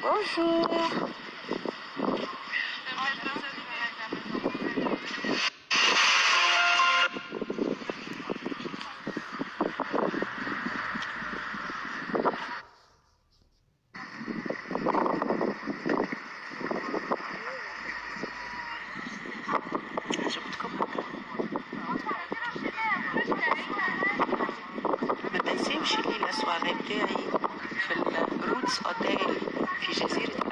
Bonjour. عجبتكم هكا؟ ما تنسيوش الليلة سواري بتاعي في الروتس اوتيل في جزيرة